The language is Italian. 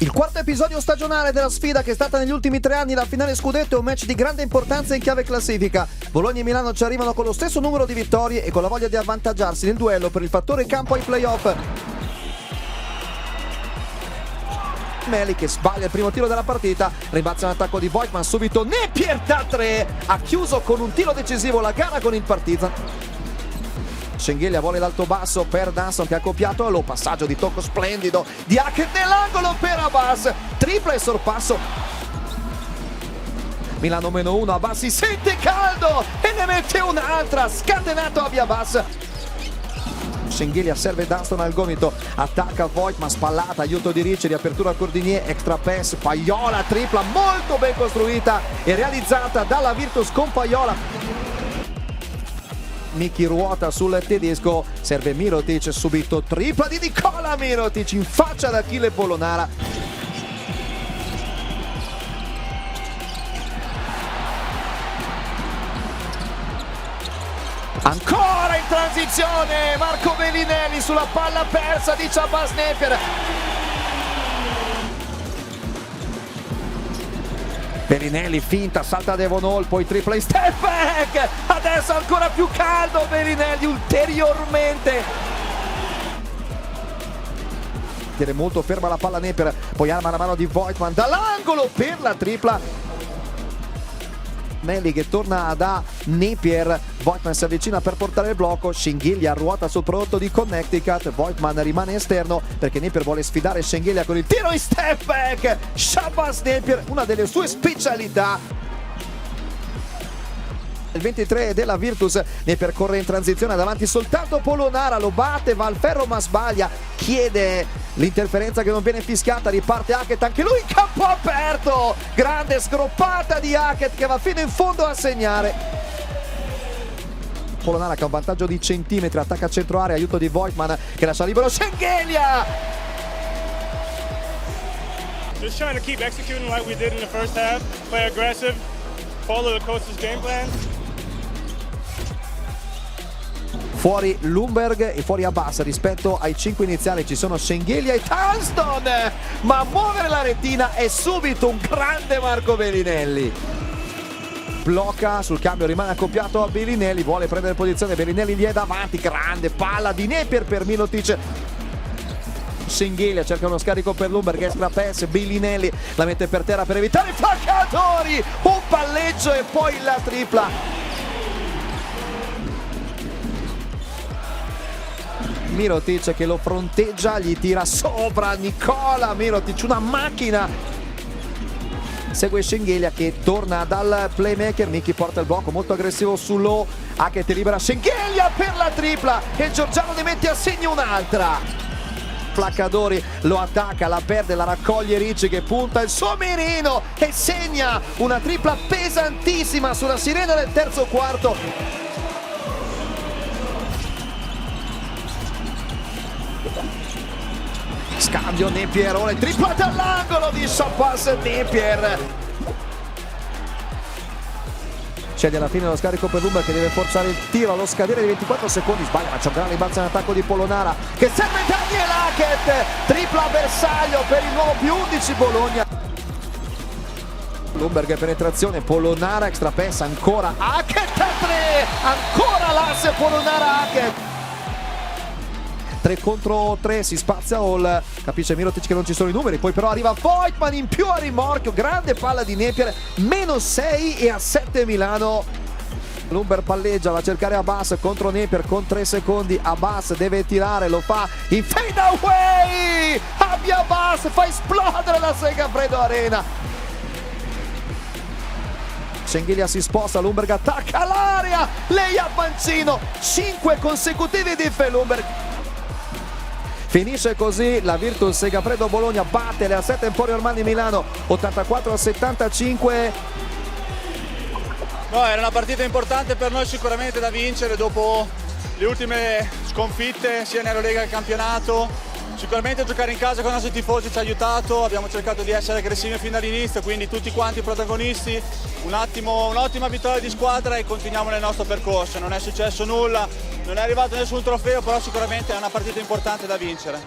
Il quarto episodio stagionale della sfida, che è stata negli ultimi 3 anni la finale scudetto, è un match di grande importanza in chiave classifica. Bologna e Milano ci arrivano con lo stesso numero di vittorie e con la voglia di avvantaggiarsi nel duello per il fattore campo ai playoff. Meli che sbaglia il primo tiro della partita, rimbalza un attacco di Voigtman, subito Napier da 3, ha chiuso con un tiro decisivo la gara con il Partizan. Schengelia vuole l'alto basso per Dunston che ha accoppiato, lo passaggio di tocco splendido di Hackett nell'angolo per Abbas, tripla e sorpasso. Milano -1, Abbas si sente caldo e ne mette un'altra, scatenato Abi Abbas. Schengelia serve Dunston al gomito, attacca Voigtman, spallata, aiuto di Ricci, riapertura al Cordinier, extra pass, Paiola, tripla molto ben costruita e realizzata dalla Virtus con Paiola. Miki ruota sul tedesco, serve Mirotic, subito tripla di Nikola Mirotic in faccia ad Achille Polonara. Ancora in transizione Marco Bellinelli sulla palla persa di Abbas Napier. Bellinelli finta, salta Devon Hall, poi tripla in step back, adesso ancora più caldo Bellinelli ulteriormente. Tiene molto ferma la palla Napier, poi arma la mano di Voigtman dall'angolo per la tripla. Melli che torna da Napier, Voigtman si avvicina per portare il blocco, Schengelia ruota sul prodotto di Connecticut, Voigtman rimane esterno perché Napier vuole sfidare Schengelia con il tiro in step back. Abbas Napier, una delle sue specialità. Il 23 della Virtus, Napier corre in transizione, davanti soltanto Polonara, lo batte, va al ferro ma sbaglia, chiede l'interferenza che non viene fischiata, riparte Hackett, anche lui in campo aperto, grande sgroppata di Hackett che va fino in fondo a segnare. Polonara che ha un vantaggio di centimetri, attacca a centro area, aiuto di Voigtman che lascia libero Schengelia. Just trying to keep executing like we did in the first half, play aggressive, follow the coach's game plan. Fuori Lundberg e fuori Abbas, rispetto ai 5 iniziali ci sono Schengelia e Dunston, ma a muovere la retina è subito un grande Marco Bellinelli. Blocca, sul cambio rimane accoppiato a Bellinelli, vuole prendere posizione, Bellinelli gli è davanti, grande palla di Napier per Mirotic. Schengelia cerca uno scarico per Lundberg, extra pass, Bellinelli la mette per terra per evitare i falcatori, un palleggio e poi la tripla. Mirotic che lo fronteggia, gli tira sopra Nikola Mirotic, una macchina. Segue Schengelia che torna dal playmaker, Miki porta il blocco molto aggressivo su low, Hackett libera Schengelia per la tripla e il Giorgiano ne mette a segno un'altra. Flaccadori lo attacca, la perde, la raccoglie Ricci che punta il suo mirino e segna una tripla pesantissima sulla sirena del terzo quarto. Scambio Napier, tripla dall'angolo di Abbas Napier. Sceglie alla fine lo scarico per Lundberg che deve forzare il tiro allo scadere di 24 secondi, sbaglia, ma c'è un gran rimbalzo in attacco di Polonara che serve Daniel Hackett, tripla bersaglio per il nuovo +11 Bologna. Lundberg penetrazione, Polonara extra pass, ancora Hackett a 3, ancora l'asse Polonara Hackett. 3 contro 3, si spazia Hall, capisce Mirotic che non ci sono i numeri, poi però arriva Voigtman in più a rimorchio, grande palla di Napier, -6 e a 7 Milano. Lundberg palleggia, va a cercare Abbas contro Napier con 3 secondi, Abbas deve tirare, lo fa in fade away, Abi Abbas fa esplodere la Segafredo Arena. Schengelia si sposta, Lundberg attacca l'area, lei a Pancino, 5 consecutivi di Lundberg. Finisce così la Virtus Segafredo Bologna, batte le Asset Emporio Armani Milano 84-75. No, era una partita importante per noi, sicuramente da vincere dopo le ultime sconfitte sia in Eurolega che in campionato. Sicuramente giocare in casa con i nostri tifosi ci ha aiutato, abbiamo cercato di essere aggressivi fin dall'inizio, quindi tutti quanti protagonisti, un'ottima vittoria di squadra e continuiamo nel nostro percorso. Non è successo nulla, non è arrivato nessun trofeo, però sicuramente è una partita importante da vincere.